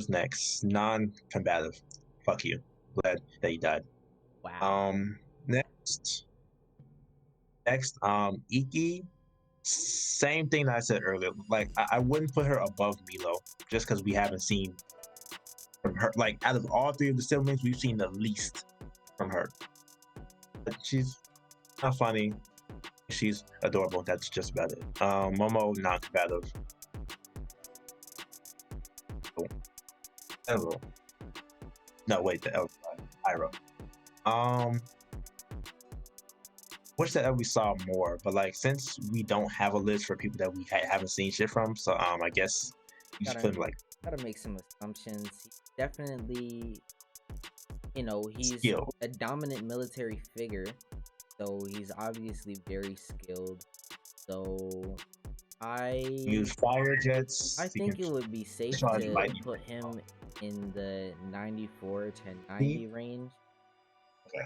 Who's next? Non-combative. Fuck you. Glad that you died. Wow. Next, Iki. Same thing that I said earlier. Like, I wouldn't put her above Milo just because we haven't seen from her. Like, out of all three of the siblings, we've seen the least from her. But she's not funny. She's adorable. That's just about it. Momo, non-combative. Oh, no, wait, the Iroh. Wish that we saw more, but like since we don't have a list for people that we haven't seen shit from, so I guess you just put him like Gotta make some assumptions. He's definitely, he's skill. a dominant military figure, so he's obviously very skilled. So Use fire jets. I think it would be safe to put him in the 94 to 90 range. Okay.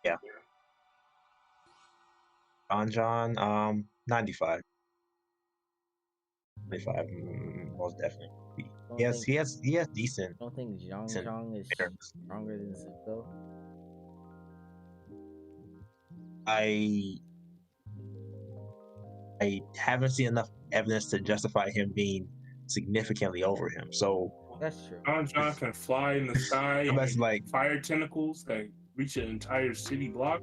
Yeah. John, 95. 95, most definitely. Yes, he has decent. I don't think Zhang is stronger than Zuko. I haven't seen enough evidence to justify him being significantly over him. So that's true. John can fly in the sky. That's like fire tentacles that reach an entire city block.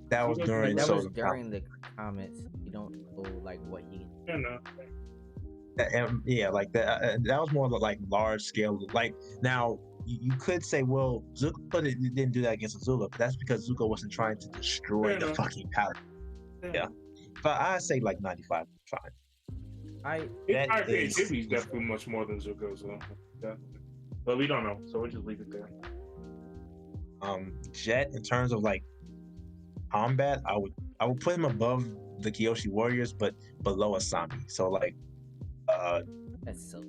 That was during the comments. You don't know like what he. Yeah, no. Yeah, like that. That was more like large scale. Like now, you could say, well, Zuko didn't do that against Azula, but that's because Zuko wasn't trying to destroy the fucking palace. Yeah, but I say like 95. Fine. Creativity is definitely much more than Zuko's, so yeah. But we don't know, so we'll just leave it there. Jet, in terms of like combat, I would put him above the Kyoshi warriors, but below Asami. So like, that's so.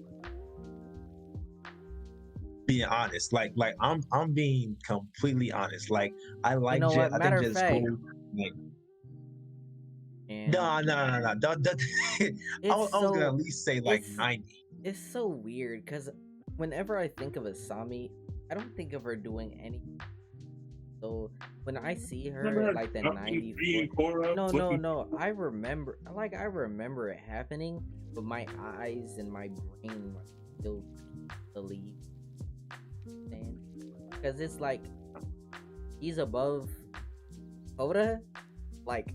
Being honest, like I'm being completely honest. Like I like Jet. I think Jet's cool. No. I was gonna at least say like 90. It's so weird because whenever I think of Asami, I don't think of her doing anything. So when I see her like the 94, no, I remember it happening, but my eyes and my brain still believe. Because it's like he's above Oda. Like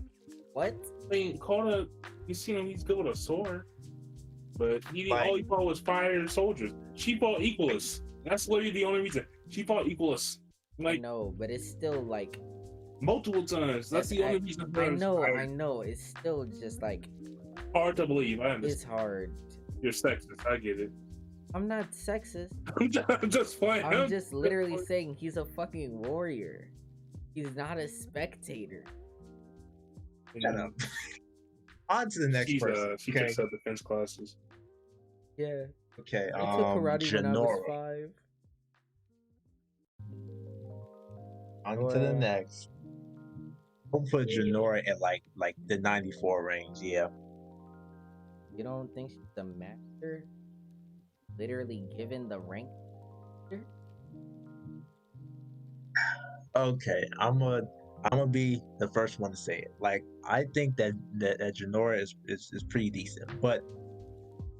what? I mean, Koda, you seen him? He's good with a sword, but all he fought was fire soldiers. She fought Equalus. That's literally the only reason she fought Equalus. Like no, but it's still like multiple times. That's the only reason. I know. It's still just like hard to believe. I understand. It's hard. You're sexist. I get it. I'm not sexist. I'm just playing. I'm just literally saying he's a fucking warrior. He's not a spectator. Shut up. On to the next person. She takes up defense classes. Yeah. Okay. I took karate when I was 5. On to the next. We'll put Jinora at like the 94 range. Yeah. You don't think she's a master? Literally given the rank. Okay, I'm gonna be the first one to say it. Like I think that Jinora is pretty decent, but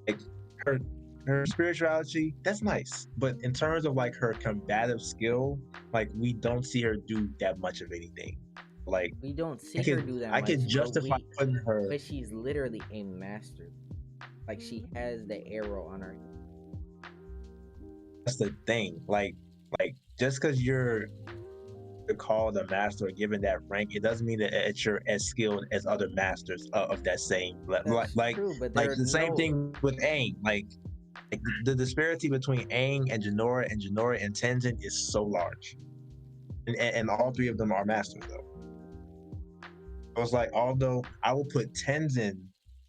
like her spirituality, that's nice. But in terms of like her combative skill, like we don't see her do that much of anything. Like we don't see her do that. I can justify putting her, but she's literally a master. Like she has the arrow on her. That's the thing. Like just because you're called a master or given that rank, it doesn't mean that you're as skilled as other masters of that same level. Like the same thing with Aang. Like the disparity between Aang and Jinora and Tenzin is so large, and all three of them are masters though. I was like, although I will put Tenzin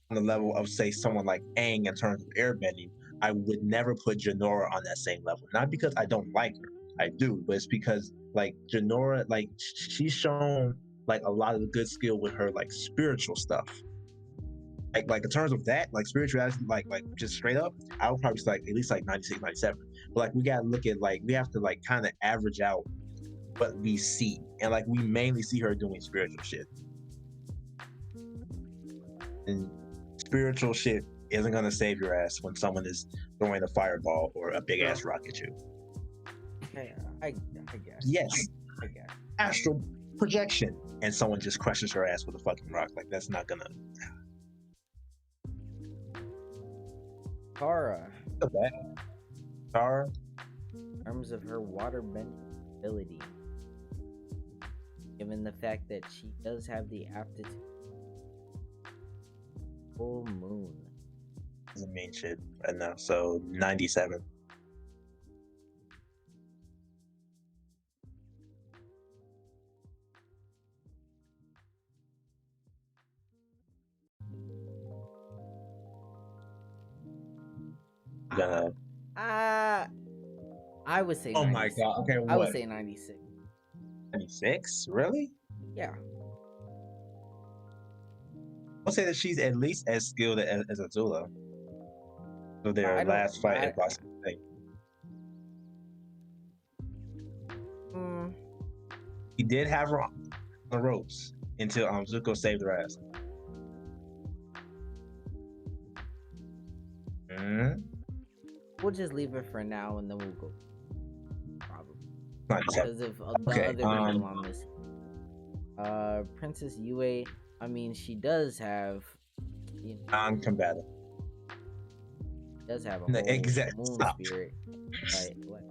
on the level of say someone like Aang in terms of airbending, I would never put Jinora on that same level. Not because I don't like her, I do, but it's because like Jinora, like she's shown like a lot of good skill with her like spiritual stuff. like in terms of that, like spirituality, like just straight up, I would probably say like at least like 96, 97. But like we gotta look at like we have to like kind of average out what we see, and like we mainly see her doing spiritual shit, and spiritual shit isn't gonna save your ass when someone is throwing a fireball or a big ass rock at you. Yeah, I guess. Yes. I guess. Astral projection, and someone just crushes her ass with a fucking rock. Like that's not gonna. Kara. Kara. In terms of her water bending ability, given the fact that she does have the aptitude. Full moon. Doesn't mean shit right now. So 97. Gonna. I would say. Oh 96. My god. Okay. What? I would say 96. 96? Really? Yeah. I'll say that she's at least as skilled as Azula. So their last fight at Boss Fight. He did have her on the ropes until Zuko saved her ass. We'll just leave it for now, and then we'll go. Probably. Because of the other people on this. Princess Yue, I mean, she does have, you know, non-combative. Does have a whole moon spirit. Like what?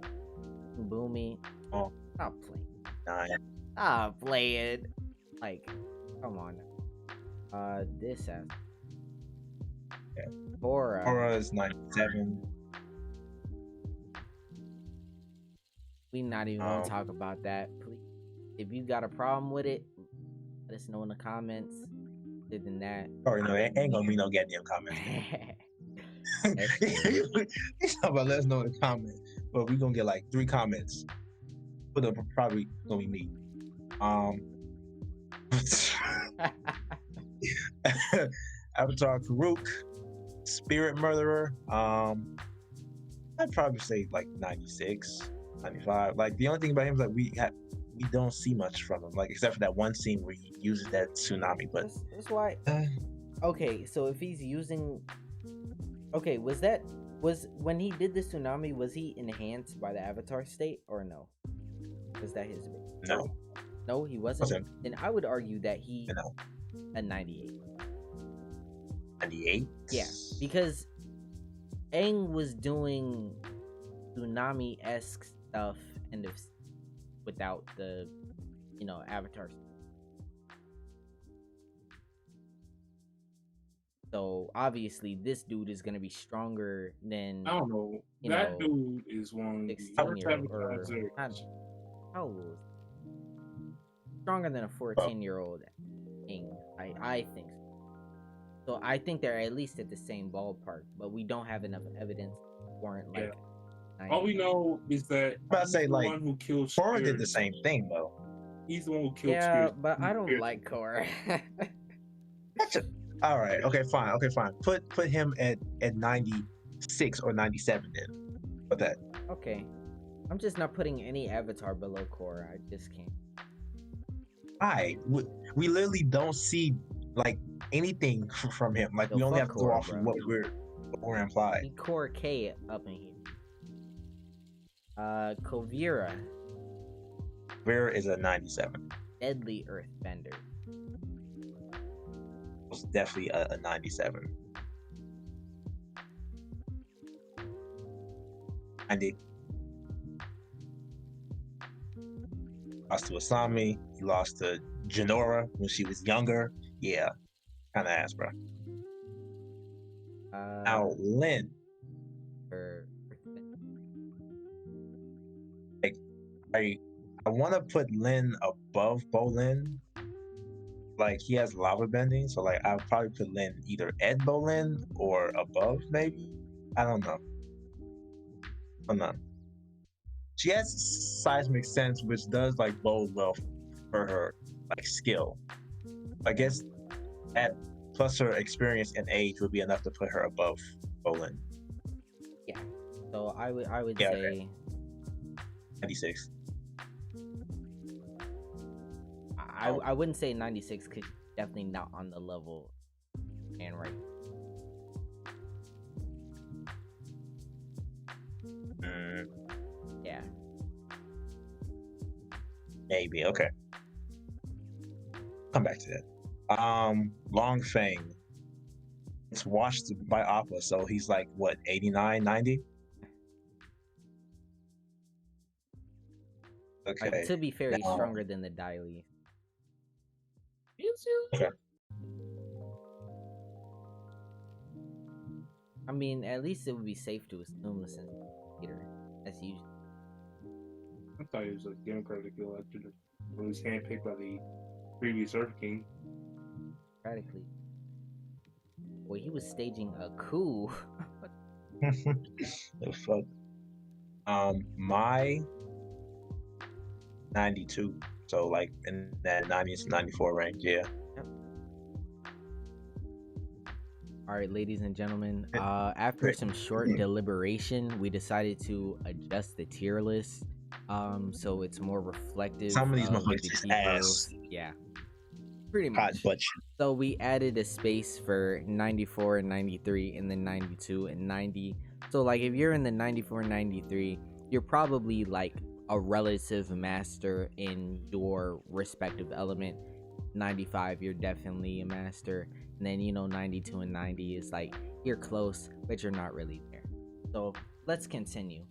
Boomy. Oh, stop playing. 9. Stop playing. Like, come on. This has. Okay. Korra is 97. We not even gonna talk about that. Please, if you got a problem with it, let us know in the comments. Other than that, no, it ain't gonna be no goddamn comments. He's talking about let us know in the comments, but we gonna get like 3 comments. But they're probably gonna be me. Avatar Karuk, Spirit Murderer. I'd probably say like 96, 95. Like the only thing about him is like we don't see much from him, like except for that one scene where he uses that tsunami. But that's why. Okay, so if he's using, okay, was when he did the tsunami, was he enhanced by the Avatar state or no? Was that his? No, he wasn't. Then I would argue that he a 98. 98? Yeah, because Aang was doing tsunami-esque stuff and without the, Avatar. So obviously this dude is gonna be stronger than I don't know. That dude is one stronger than a 14-year-old Aang. I think so. So I think they're at least at the same ballpark, but we don't have enough evidence to warrant like. All we know is that he's the one who killed Korra did the same thing though. He's the one who killed Spirit. But I don't like Korra. All right. Okay. Fine. Put him at 96 or 97 then. Put that. Okay. I'm just not putting any Avatar below Korra. I just can't. We literally don't see like anything from him. Like we only have to go off of what we're implied. Korra K up in here. Kuvira. Kuvira is a 97. Deadly Earthbender. Was definitely a 97. And lost to Asami. He lost to Jinora when she was younger. Yeah, kind of ass, bro. Now Lin. Like, I want to put Lin above Bolin. Like he has lava bending, so like I'll probably put Lin either at Bolin or above, maybe. I don't know. She has seismic sense, which does like bode well for her like skill. I guess at plus her experience and age would be enough to put her above Bolin. Yeah. So I would say 96. I wouldn't say 96 because definitely not on the level and right. Yeah. Maybe. Okay. Come back to that. Long Feng. It's watched by Appa, so he's like what, 89, 90? Okay. Like, to be fair, he's stronger than the Dai Li. Okay. I mean, at least it would be safe to assume since Peter. That's usually. I thought he was like democratic elected, when he was handpicked by the previous Earth King. Practically. Well, he was staging a coup. The fuck. My 92. So like in that 90 to 94 range, yeah. Yep. All right, ladies and gentlemen. After some short deliberation, we decided to adjust the tier list. So it's more reflective. Some of these motherfuckers ass. Yeah. Pretty much. So we added a space for 94 and 93, and then 92 and 90. So like if you're in the 94 and 93, you're probably like a relative master in your respective element. 95, you're definitely a master. And then 92 and 90 is like you're close, but you're not really there. So let's continue.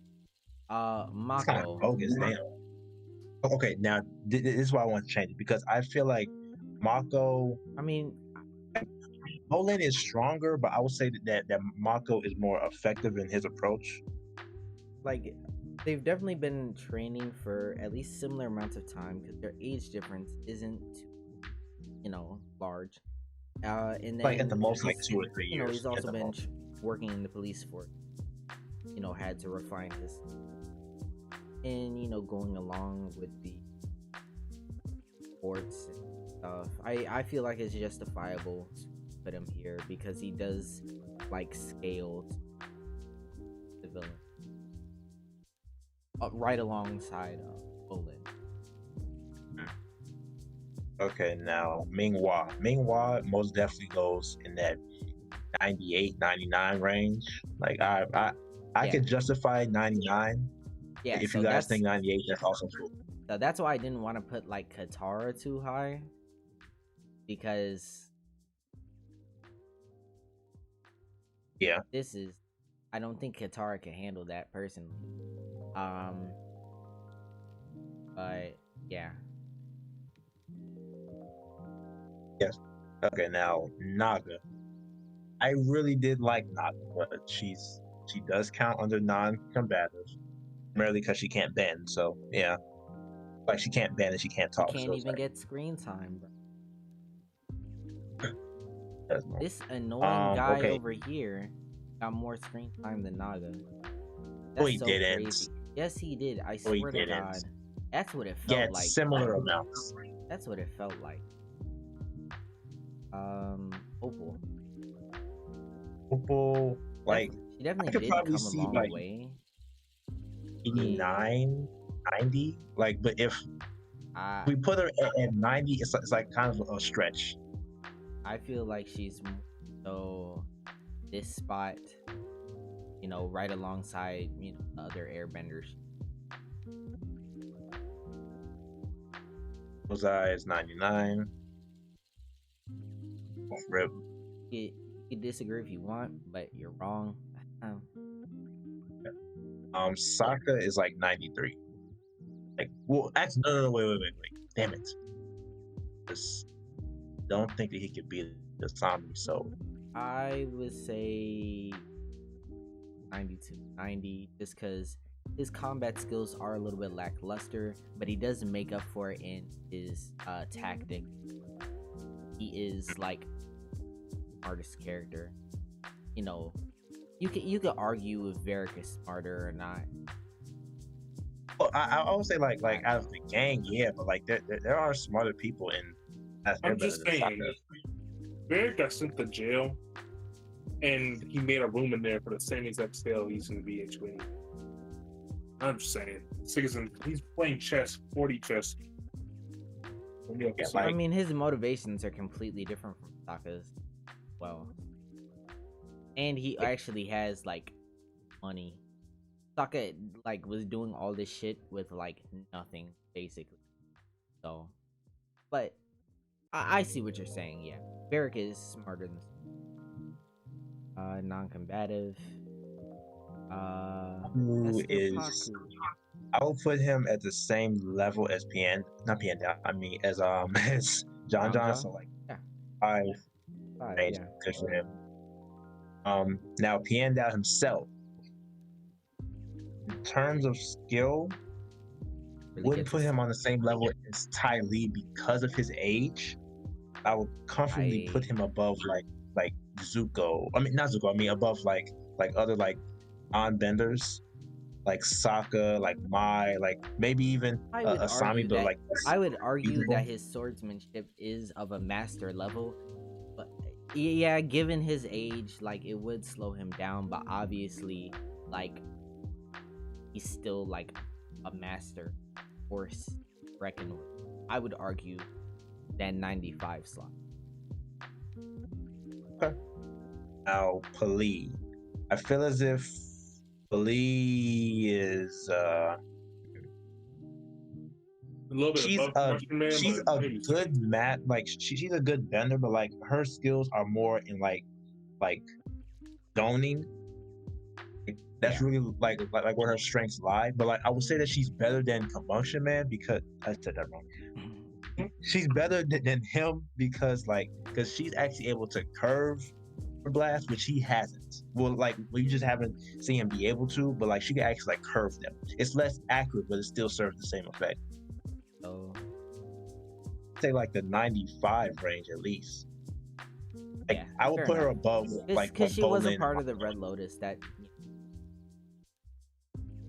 Mako. Bogus, damn. Okay, now this is why I want to change it, because I feel like Mako. I mean, Bolin is stronger, but I would say that Mako is more effective in his approach. Like, they've definitely been training for at least similar amounts of time because their age difference isn't, large. And then like at the most, like 2 or 3 years. He's also been working in the police force. Had to refine his, and going along with the sports and stuff. I feel like it's justifiable to put him here because he does like scaled the villain right alongside Bolin. Okay, now Minghua. Minghua most definitely goes in that 98, 99 range. Like I could justify 99. Yeah, if you guys think 98, that's also cool. So that's why I didn't want to put like Katara too high, because I don't think Katara can handle that personally. But yeah. Yes. Okay, now Naga. I really did like Naga, but she does count under non-combative, merely because she can't bend. So yeah, like she can't bend and she can't talk. She can't even get screen time, bro. This annoying guy over here got more screen time than Naga. That's he didn't. Crazy. Yes, he did. I swear to God. That's what it felt like. Similar amounts. That's what it felt like. Opal, like she definitely I could did probably come see a long like way. 89, 90. Like, but if we put her at 90, it's like kind of a stretch. I feel like she's this spot, right alongside the other airbenders. Ozai is 99. Rip. You can disagree if you want, but you're wrong. Sokka is like 93. Like, well, actually, no, wait. Damn it. Just don't think that he could beat the Asami, so I would say 92, 90, just because his combat skills are a little bit lackluster, but he does make up for it in his tactic. He is like artist character. You could argue if Varrick is smarter or not. Well, I would say like out of the gang, yeah, but like there are smarter people in. I'm just saying. Barrett got sent to jail, and he made a room in there for the same exact cell he's in the BH. I'm just saying, he's playing chess, 40 chess. Yeah, I mean, his motivations are completely different from Sokka's. Well, and he actually has like money. Sokka like was doing all this shit with like nothing basically. So, but I see what you're saying. Yeah, Barrick is smarter than non-combative. Who is? I will put him at the same level as not Piandao. I mean, as as John. So like, yeah, five range, good for him. Now Piandao himself, in terms of skill, wouldn't put him on the same level as Ty Lee because of his age. I would comfortably put him above like Zuko. I mean, not Zuko. I mean, above like other like on-benders, like Sokka, like Mai, like maybe even Asami. But like, I would argue that his swordsmanship is of a master level. But yeah, given his age, like it would slow him down. But obviously, like he's still like a master force reckon with. I would argue that 95 slot. Okay. Now Pali, I feel as if Pali is she's a good mat, like she's a good bender, but like her skills are more in like zoning. That's really like where her strengths lie. But like I would say that she's better than Commotion Man because I said that wrong. She's better than him because she's actually able to curve her blast, which he hasn't. Well, like we just haven't seen him be able to, but like she can actually like curve them. It's less accurate, but it still serves the same effect. So say like the 95 range at least. Like I would put her above like because she was a part of the Red Lotus that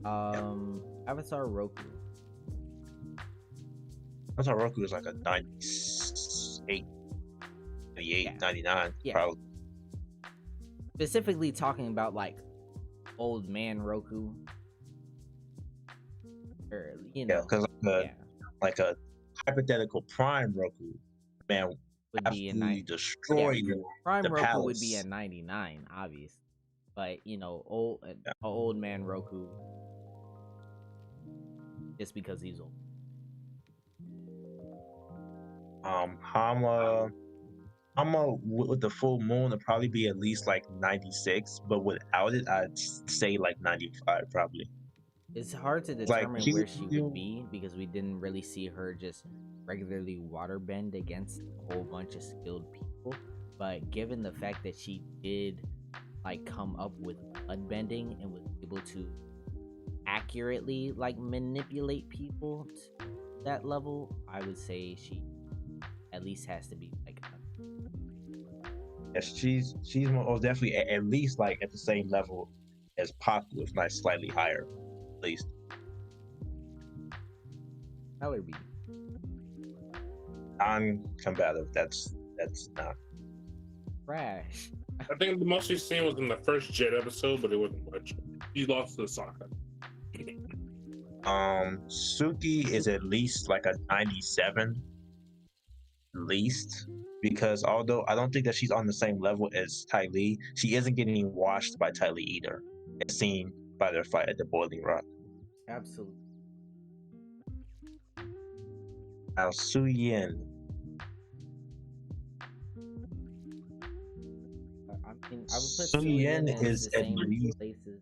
Avatar Roku. Avatar Roku is like a 98, 99 probably. Specifically talking about like old man Roku. Or, you know, because like a hypothetical prime Roku man would absolutely destroy you. Prime Roku palace would be at 99, obviously. But you know, old man Roku, just because he's old. Hama with the full moon would probably be at least like 96, but without it, I'd say like 95 probably. It's hard to determine where she would be because we didn't really see her just regularly waterbend against a whole bunch of skilled people. But given the fact that she did like come up with blood bending and was able to accurately like manipulate people to that level, I would say she at least has to be like yes, she's most definitely at least like at the same level as Paku, if not slightly higher, at least. Color B. Non-combative. That's not trash. I think the most she's seen was in the first Jet episode, but it wasn't much. She lost to Sokka. Suki is at least like a 97, at least, because although I don't think that she's on the same level as Ty Lee, she isn't getting washed by Ty Lee either, as seen by their fight at the Boiling Rock. Absolutely. Now Su Yin. I would put Su Yin is the same places.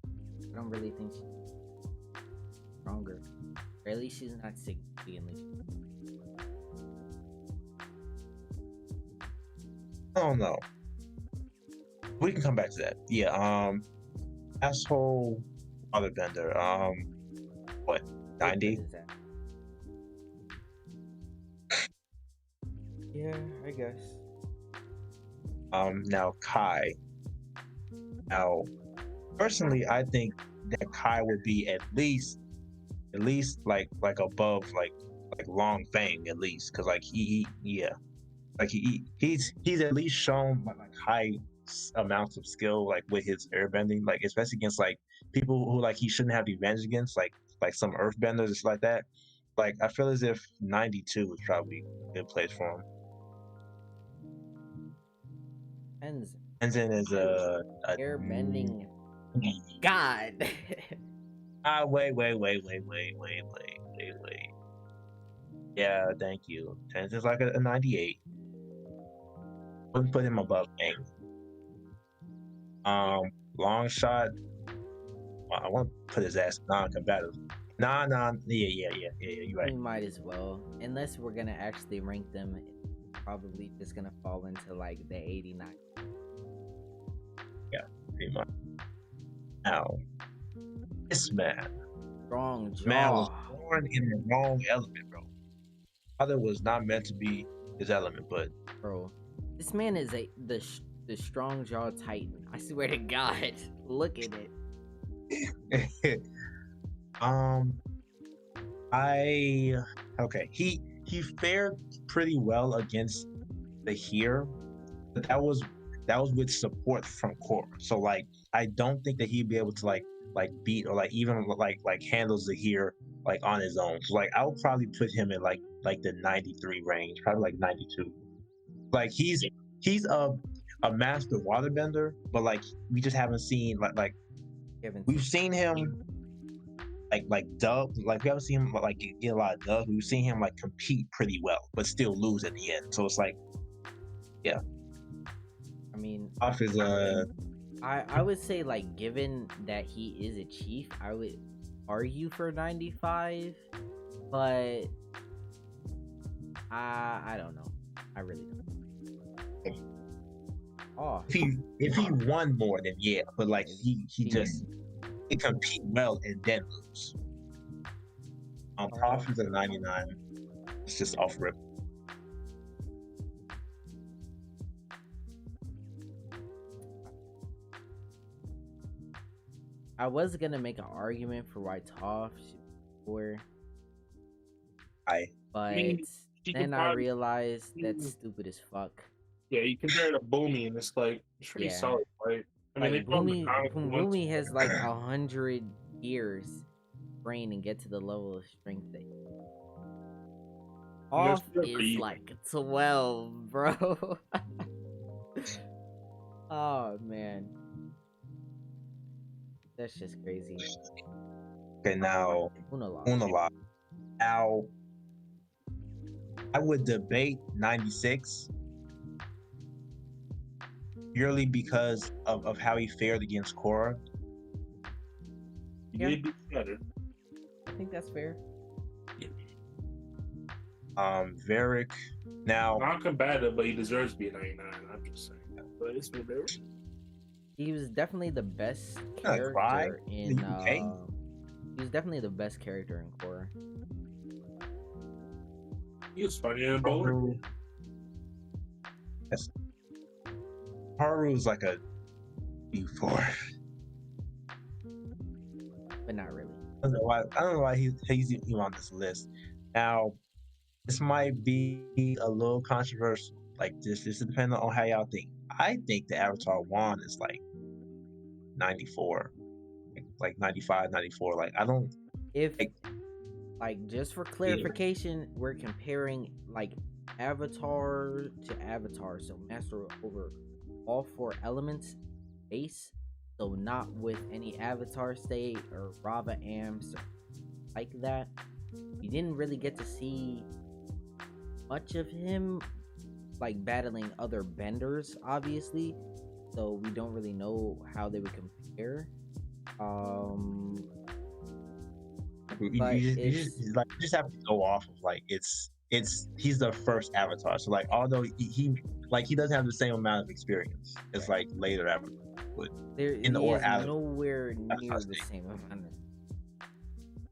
I don't really think she's stronger. Or at least she's not significantly. I don't know. We can come back to that. Yeah. Asshole waterbender. What? 90? Yeah, I guess. Now Kai. Now, personally, I think that Kai would be at least like above like Long Fang at least, because like he Like he's at least shown like high amounts of skill like with his airbending, like especially against like people who like he shouldn't have the advantage against, like some earthbenders and stuff like that. Like I feel as if 92 was probably a good place for him. Tenzin is a airbending god. Wait. Yeah, thank you. Tenzin's like a 98. Wouldn't put him above Aang. Long shot. I want to put his ass non-combative. Nah. Yeah. You're right. We might as well, unless we're gonna actually rank them. Probably just gonna fall into like the 89. Yeah, pretty much. Now, this man, strong jaw. Man was born in the wrong element, bro. Father was not meant to be his element, but bro, this man is the strong jaw titan. I swear to God, look at it. He fared pretty well against the here, but that was with support from Korra. So like I don't think that he'd be able to like beat or like even like handles the here like on his own. So like I would probably put him in like the 93 range, probably like 92. Like he's a master waterbender, but like we just haven't seen like we've seen him like dub, like we haven't seen him like get a lot of dubs. We've seen him like compete pretty well, but still lose at the end. So it's like, yeah. I mean, off is I would say like given that he is a chief, I would argue for 95, but I don't know. I really don't. Oh, if he won more, then yeah, but like he just he compete well and then lose. Profits at 99. It's just off rip. I was gonna make an argument for why Toph should be 4. But then I realized that's stupid as fuck. Yeah, you compare it to Boomy, and it's like it's pretty solid, right? I mean, like Boomy has like 100 years brain and get to the level of strength that Toph is like 12, bro. Oh man, that's just crazy. Okay, now Unalaq. Now I would debate 96 purely because of how he fared against Korra. He did better. I think that's fair. Varrick. Now not combative, but he deserves to be a 99. I'm just saying that. But it's been there. He was definitely the best character in he was definitely the best character in Korra. He was funny in Bowler. Yes. Haru's like a B4. But not really. I don't know why he's even on this list. Now, this might be a little controversial. Like this depends on how y'all think. I think the Avatar Wand is like 94. Like 95, 94. Like I don't like just for clarification, we're comparing like Avatar to Avatar, so master over all 4 elements base, so not with any Avatar state or Rava Amps or like that. We didn't really get to see much of him like battling other benders, obviously, so we don't really know how they would compare. You just have to go off of like it's he's the first Avatar, so like although he doesn't have the same amount of experience as like later Avatar, but nowhere near the same amount.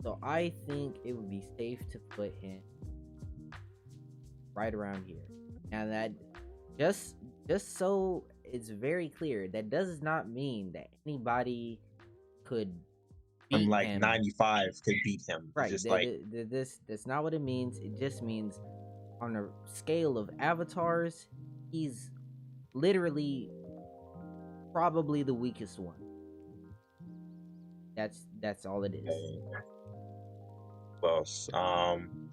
So I think it would be safe to put him right around here. Now that just so it's very clear, that does not mean that anybody could beat like him. 95 could beat him. Right. That's not what it means. It just means on a scale of avatars, he's literally probably the weakest one. That's all it is. Well,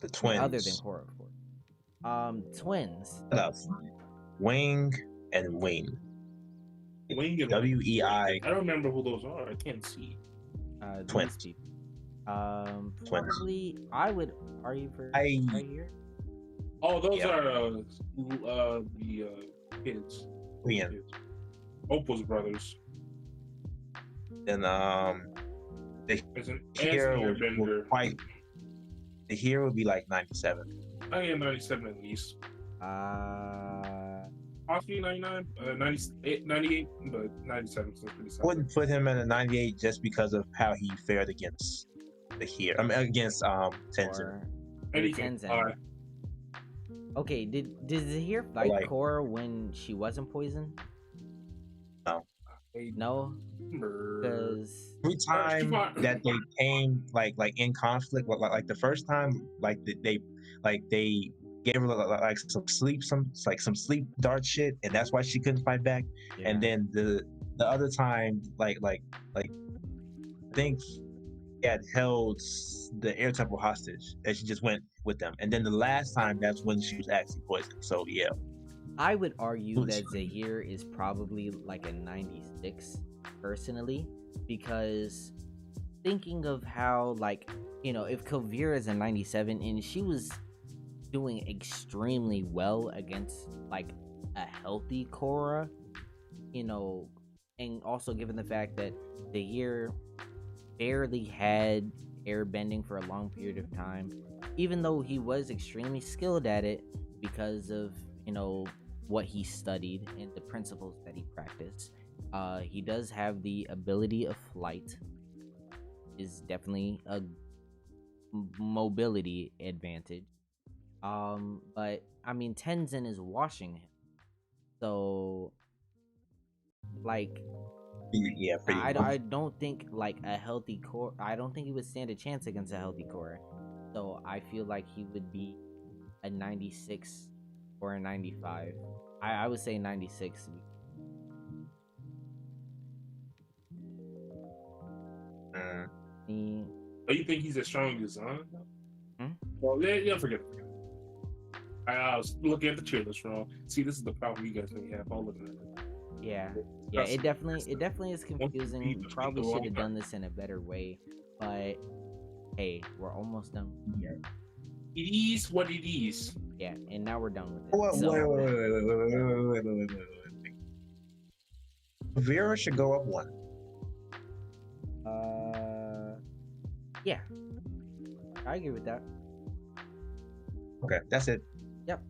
the twins. Other than Korra, of course. Twins. Wing and Wing. Wing and WEI. I don't remember who those are. I can't see. Twins. Probably I would argue for right here. Oh, those are the kids. Yeah. Opal's brothers. And the here would be like 97. I am 97 at least. Possibly 99, 98, but 97 seems pretty solid. Wouldn't put him in a 98 just because of how he fared against the here. I mean, against Tenzin. Tenzin. Okay, did Zahir fight Korra when she wasn't poisoned? No. Because every time that they came like in conflict, like the first time, like they gave her like some sleep dart shit, and that's why she couldn't fight back. Yeah. And then the other time, like I think he had held the air temple hostage, and she just went with them. And then the last time, that's when she was actually poisoned. So yeah, I would argue that Zahir is probably like a 96 personally, because thinking of how, like, you know, if Kuvira is a 97 and she was doing extremely well against like a healthy Korra, you know, and also given the fact that Zahir barely had airbending for a long period of time, even though he was extremely skilled at it because of, you know, what he studied and the principles that he practiced. He does have the ability of flight, is definitely a mobility advantage. But I mean, Tenzin is washing him, so like, yeah, I don't think like a healthy core. I don't think he would stand a chance against a healthy core. So I feel like he would be a 96 or a 95. I would say 96. Oh, you think he's as strong as Zahn? Well, yeah, forget it. I was looking at the tier list wrong. See, this is the problem you guys may have. All looking at it. Yeah, it definitely is confusing. We probably should have done this in a better way, but hey, we're almost done here. It is what it is. Yeah, and now we're done with it. Wait. Vera should go up one. Yeah, I agree with that. Okay, that's it. Yep.